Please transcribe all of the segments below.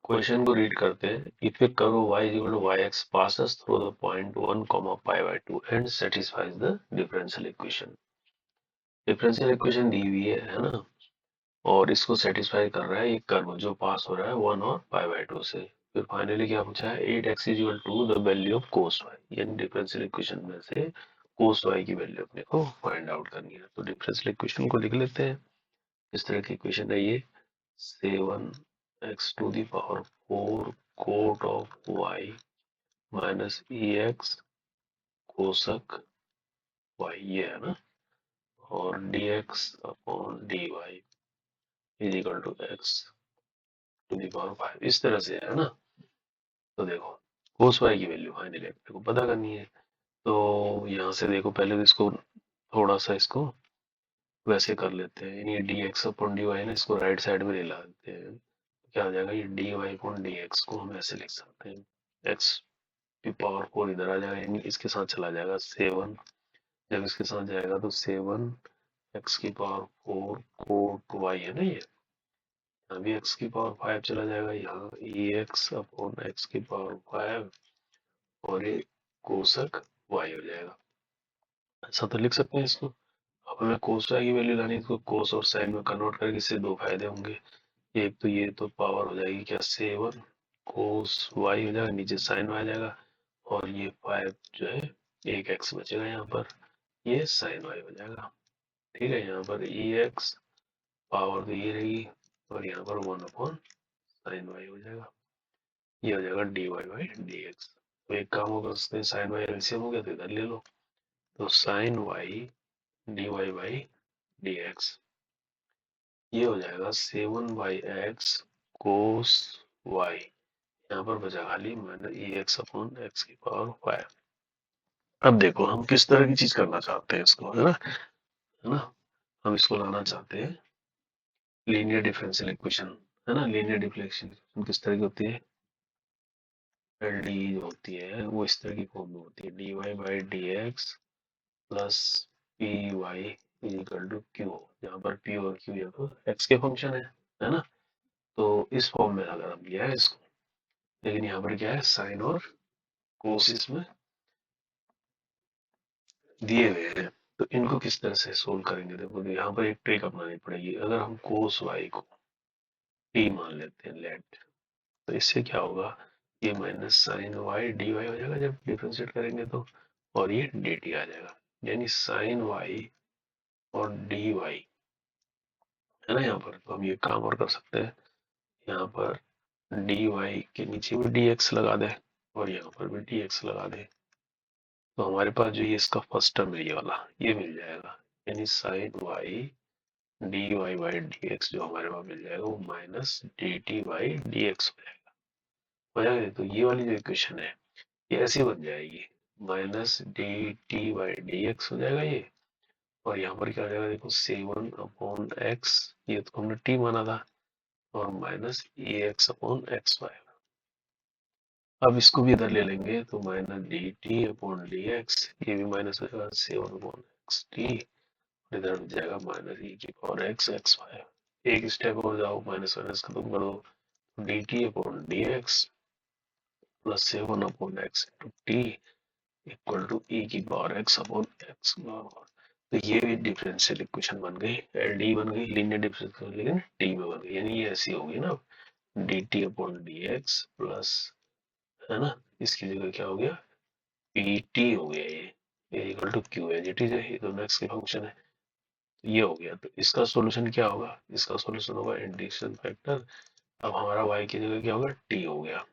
Question को read करते हैं। If A curve y is equal to yx passes through the point 1, pi by 2 and satisfies the differential equation। Differential equation दी हुई है ना, और इसको सेटिस्फाई कर रहा है ये कर्व जो पास हो रहा है 1 और पाई बाय 2 से। फिर फाइनली क्या पूछा है, 8x is equal to the value of cos y, यानी डिफरेंशियल इक्वेशन में से कोस y की वैल्यू अपने को फाइंड आउट करनी है। तो डिफरेंशियल इक्वेशन को लिख लेते हैं। इस तरह की इक्वेशन है ये, 7x to the power 4 cot of y minus ex cosec y, ये है ना, और dx upon dy is equal to x to the power 5, इस तरह से है ना। तो देखो कोस वाई की वैल्यू फाइनली अपने को पता करनी है। तो यहाँ से देखो पहले तो इसको थोड़ा सा इसको वैसे कर लेते हैं, यानी d x upon d y ना, इसको राइट साइड में ले ला देते हैं। क्या आ जाएगा, ये d y upon d x को हम ऐसे लिख सकते हैं, एक्स की पावर 4 इधर आ जाएगा, यानी इसके साथ चला जाएगा 7, जब इसके साथ जाएगा तो 7 एक्स की पावर 4 कोट वाई है ना, ये अभी x की पावर 5 चला जाएगा, यहाँ ex अपॉन एक्स की पावर 5 और ये कोसक y हो जाएगा। ऐसा तो लिख सकते हैं इसको। अब हमें कोस y की वैल्यू लानी है, इसको कोस और साइन में कन्वर्ट करके इससे दो फायदे होंगे। एक तो ये तो पावर हो जाएगी क्या, 7 कोस y हो जाएगा, नीचे साइन y आ जाएगा, और ये 5 जो है एक x बचेगा यहाँ पर, ये साइन y हो जाएगा। ठीक है, यहाँ पर ex पावर तो ये रहेगी, और यहाँ पर 1 अपॉन साइन y हो जाएगा, ये हो जाएगा dy बाई डी एक्स। तो एक काम हो सकते हैं, साइन वाई एलसीएम हो गया तो इधर ले लो, तो sine y dy by d x, ये हो जाएगा 7 बाई एक्स कोस वाई, यहाँ पर बचा खाली माइनस ई एक्स अपॉन एक्स की पावर 5। अब देखो हम किस तरह की चीज करना चाहते हैं इसको, है ना, हम इसको लाना चाहते हैं लीनियर डिफरेंशियल इक्वेशन, है ना। लीनियर डिफरेंशियल इक्वेशन किस तरह की होती है, डी होती है वो इस तरह की फॉर्म में होती है, d y by d x plus p y is equal to q, जहाँ पर पी और क्यू या तो एक्स के फंक्शन है ना। तो इस फॉर्म में अगर हम लिया है इसको, लेकिन यहाँ पर क्या है, साइन और कोस इसमें दिए हुए हैं, तो इनको किस तरह से सोल्व करेंगे। देखो यहाँ पर एक ट्रिक अपनानी पड़ेगी। अगर हम कोस वाई को टी मान लेते हैं लेट, तो इससे क्या होगा, ये minus sine y d y हो जाएगा जब डिफ्रेंशिएट करेंगे तो, और ये डी टी आ जाएगा, यानी साइन वाई और डी वाई, है ना। यहाँ पर तो हम ये काम और कर सकते हैं, यहाँ पर डी वाई के नीचे भी डी एक्स लगा दे और यहाँ पर भी डी एक्स लगा दे, तो हमारे पास जो ये इसका फर्स्ट टर्म है ये वाला, ये मिल जाएगा, यानी sine y d y by d x जो हमारे पास मिल जाएगा वो minus d t by d x हो जाएगा। तो ये वाली जो इक्वेशन है ये ऐसी बन जाएगी, minus d t by d x हो जाएगा ये, और यहाँ पर क्या हो जाएगा, देखो 7 अपॉन एक्स, ये तो हमने टी माना था, और माइनस ए एक्स अपॉन एक्स वाई। अब इसको भी इधर ले लेंगे तो minus d t upon d x, ये भी माइनस हो जाएगा 7 अपॉन एक्स टी, इधर मिल जाएगा माइनस ई की पावर एक्स एक्स वाई। एक स्टेप और जाओ, माइनस माइनस खत्म कर दो, d t upon d x plus 7 upon x into t equal to e की पावर एक्स अपॉन एक्स। तो ये भी डिफरेंशियल इक्वेशन बन गई, एल डी बन गई, लीनियर डिफरेंशियल, लेकिन टी में बन गई, यानी ये ऐसी होगी ना, D t upon d x plus, है ना, इसकी जगह क्या हो गया, पी टी हो गया, ये इक्वल टू क्यू है, जी है, ये दोनों एक्स के फंक्शन है, तो ये हो गया। तो इसका सॉल्यूशन क्या होगा, इसका सॉल्यूशन होगा इंटीग्रेशन फैक्टर, अब हमारा y की जगह क्या होगा, t हो गया,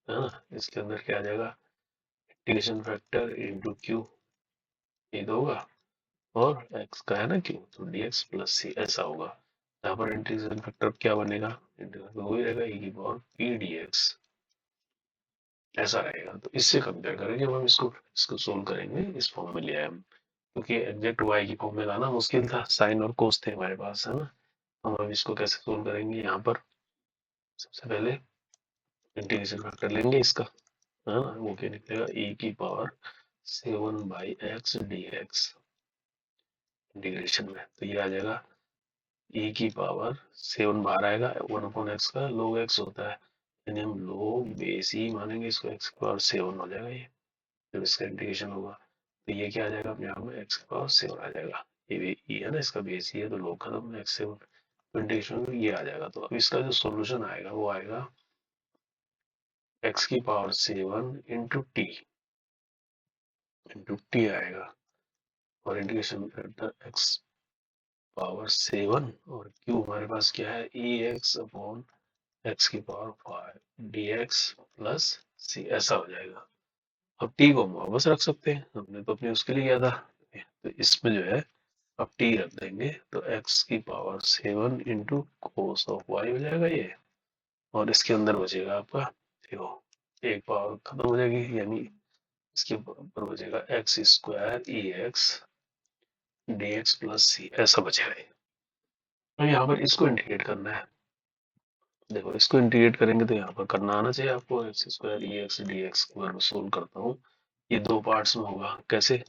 है ना। इसके अंदर क्या आ जाएगा, इंटीग्रेशन फैक्टर इंटू क्यू, ये तो होगा, और x का है ना q, तो dx प्लस c ऐसा होगा। यहाँ पर इंटीग्रेशन फैक्टर क्या बनेगा, इंटीग्रेशन वही रहेगा e की पावर p dx, ऐसा रहेगा। तो इससे कंपेयर करेंगे हम इसको सोल्व करेंगे, इस फॉर्म में लिया है हम, क्योंकि एग्जैक्ट y की फॉर्म में लाना मुश्किल था, साइन और कोस थे हमारे पास, है ना। हम अब इसको कैसे सोल्व करेंगे, यहाँ पर सबसे पहले इंटीग्रेशन फैक्टर लेंगे इसका, है ना, वो क्या निकलेगा, e की power 7 by x d x integration में, तो ये आ जाएगा e की पावर 7 बाहर आएगा, 1 अपॉन एक्स का log x होता है, यानी हम लोग बेस ही मानेंगे इसको, एक्स की पावर 7 हो जाएगा ये जब इसका इंटीग्रेशन होगा। तो ये क्या आ जाएगा अपने आप में, एक्स की पावर 7 आ जाएगा। ये है ना, इसका बेस ही है, तो लोग खत्म, एक्स 7 इंटीग्रेशन में ये आ जाएगा। तो अब इसका जो सोल्यूशन आएगा वो आएगा एक्स की पावर 7 इंटू टी आएगा, और इंटीग्रेशन फैक्टर एक्स पावर 7 और क्यू हमारे पास क्या है, ई एक्स अपॉन एक्स की पावर 5 डी एक्स प्लस सी, ऐसा हो जाएगा। अब टी को हम वापस रख सकते हैं, हमने तो अपने उसके लिए किया था, तो इसमें जो है अब टी रख देंगे, तो एक्स की power 7 into cos of y हो जाएगा ये, और इसके अंदर बचेगा आपका, देखो एक पावर खत्म हो जाएगी, यानी इसके ऊपर बचेगा एक्स स्क्वायर ई एक्स डी एक्स प्लस सी, ऐसा बचेगा। तो यहाँ पर इसको इंटीग्रेट करना है, देखो इसको इंटीग्रेट करेंगे तो यहाँ पर करना आना चाहिए आपको, एक्स स्क्वायर ई एक्स डी एक्स को अगर मैं सोल्व करता हूँ, ये दो पार्ट्स में होगा, कैसे,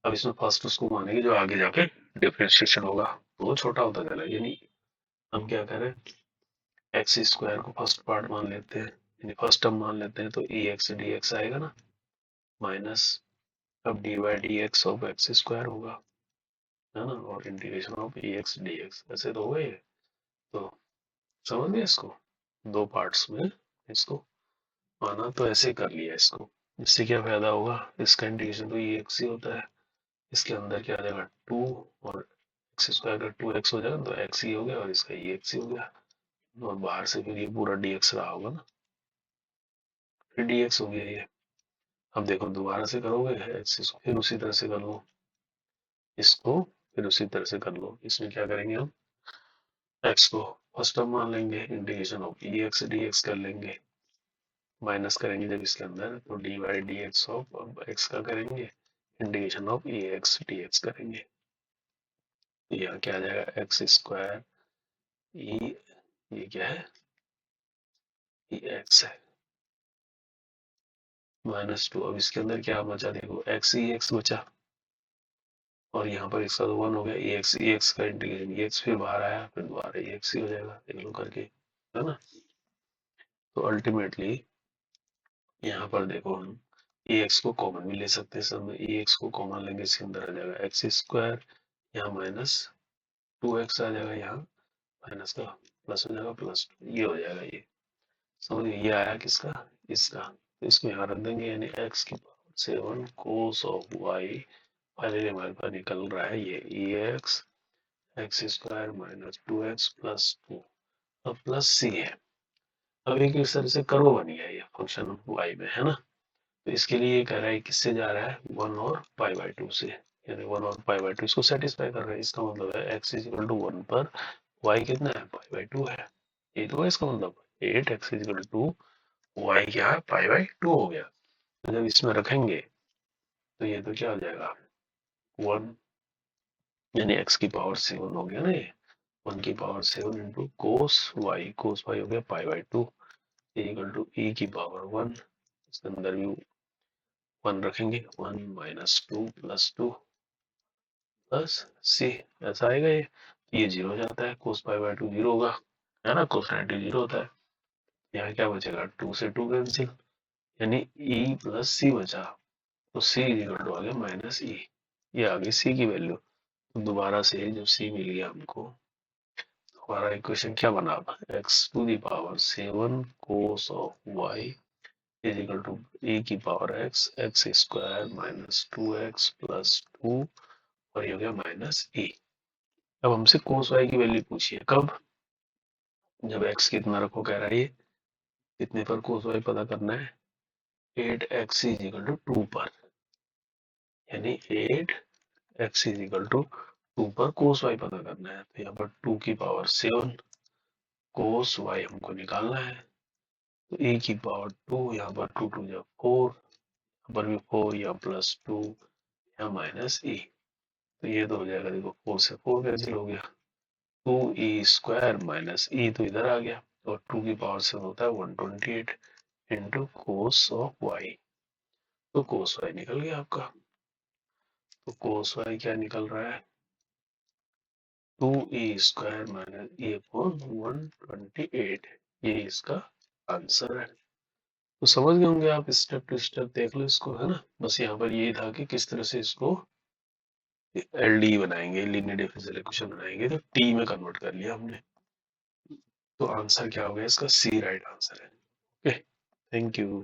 अब इसमें फर्स्ट उसको मानेंगे जो आगे जाके डिफरेंशिएशन होगा, तो वो छोटा होता चला, यानी हम क्या करें, एक्स स्क्वायर को फर्स्ट पार्ट मान लेते हैं, यानी फर्स्ट टर्म मान लेते हैं, तो ई एक्स डी एक्स आएगा ना, माइनस अब d y d x of x square होगा, है ना, और integration of e x d x, ऐसे तो होगा ये। तो समझ गए इसको, दो पार्ट्स में इसको माना, तो ऐसे कर लिया इसको। इससे क्या फायदा होगा, इसका इंटीग्रेशन तो ये एक्स ही होता है, इसके अंदर क्या आ जाएगा 2, और एक्स स्क्वायर का 2x हो जाएगा, तो एक्स ही हो गया, और इसका ये एक्स ही हो गया, और बाहर से फिर ये पूरा dx रहा होगा ना, फिर dx हो गया ये। अब देखो दोबारा से करोगे एक्स इसको, फिर उसी तरह से कर लो इसको, फिर उसी तरह से कर लो, इसमें क्या करेंगे हम, एक्स को फर्स्ट टर्म मान लेंगे, integration of e x d x कर लेंगे, माइनस करेंगे जब इसके अंदर, तो d y d x of, अब एक्स का करेंगे integration of e x d x करेंगे, तो यहाँ क्या आ जाएगा, एक्स स्क्वायर ई, ये क्या है, ई एक्स है, -2, अब इसके अंदर क्या बचा, देखो एक्स ई एक्स बचा, और यहाँ पर इसका तो 1 हो गया, ई एक्स का इंटीग्रेशन, ई एक्स फिर बाहर आया, फिर दोबारा ई एक्स ही हो जाएगा, देख लो करके, है ना। तो अल्टीमेटली यहाँ पर देखो हम ई एक्स को कॉमन भी ले सकते हैं, सब में ई एक्स को कॉमन लेंगे, इसके अंदर आ जाएगा एक्स स्क्वायर, यहाँ -2x आ जाएगा, यहाँ माइनस का प्लस हो जाएगा, +2 ये हो जाएगा, ये समझ गए, ये आया किसका, इसका, तो इसको यहाँ रख देंगे, यानी एक्स की power 7 cos of y, finally हमारे पास निकल रहा है ये e x x square -2x plus 2, अब प्लस सी है, अब एक इस तरह से कर्व बन गया ये फंक्शन वाई में, है ना। तो इसके लिए ये कह रहा है किससे जा रहा है, 1 और π/2 से, यानी 1 और π/2 इसको सेटिस्फाई कर रहा है, इसका मतलब है x इक्वल टू 1 पर y कितना है, π/2 है, ये तो है इसका मतलब, 8x इक्वल टू y क्या है, π/2 हो गया। तो जब इसमें रखेंगे तो ये तो क्या हो जाएगा 1, यानी x की पावर 7 हो गया ना ये, 1 की पावर 7 इंटू कोस वाई हो गया π/2 इक्वल टू e की पावर 1, इसके अंदर भी 1 रखेंगे, 1 -2 +2 प्लस सी, ऐसा आएगा ये 0 हो जाता है, कोस π/2 0 होगा, है ना, कोस 90 0 होता है, यहाँ क्या बचेगा, 2 से 2 कैंसिल, यानी e प्लस सी बचा, तो c इक्वल टू आ गया -e, ये आ गई c की वैल्यू। तो दोबारा से जब c मिल गया हमको, हमारा इक्वेशन क्या बना, x⁻7 cos of y is equal to e की power x square -2x plus 2, और ये हो गया -e। अब हमसे कोस वाई की वैल्यू पूछी है, कब, जब x कितना रखो, कह रहा है ये कितने पर कोस वाई पता करना है, 8x इज इक्वल टू 2 पर, यानी 8x इज इक्वल टू 2 पर कोस वाई पता करना है, तो यहाँ पर 2 की पावर 7 कोस वाई हमको निकालना है, तो e की पावर 2, यहाँ पर 2 2 जा 4, यहाँ पर भी 4, यहाँ +2, यहाँ -e, तो ये तो हो जाएगा, देखो 4 से 4 कैंसिल हो गया, 2e² -e तो इधर आ गया, और 2 की पावर से होता है 128 इंटू कोस ऑफ वाई, तो कोस वाई निकल गया आपका। तो कोस वाई क्या निकल रहा है, 2e² - e अपॉन 128, ये इसका आंसर है। तो समझ गए होंगे आप, स्टेप टू स्टेप देख लो इसको, है ना। बस यहाँ पर यही था कि किस तरह से इसको एलडी बनाएंगे, लीनियर डिफरेंशियल इक्वेशन बनाएंगे, तो टी में कन्वर्ट कर लिया हमने। तो आंसर क्या हो गया इसका, सी राइट आंसर है। Okay, thank you.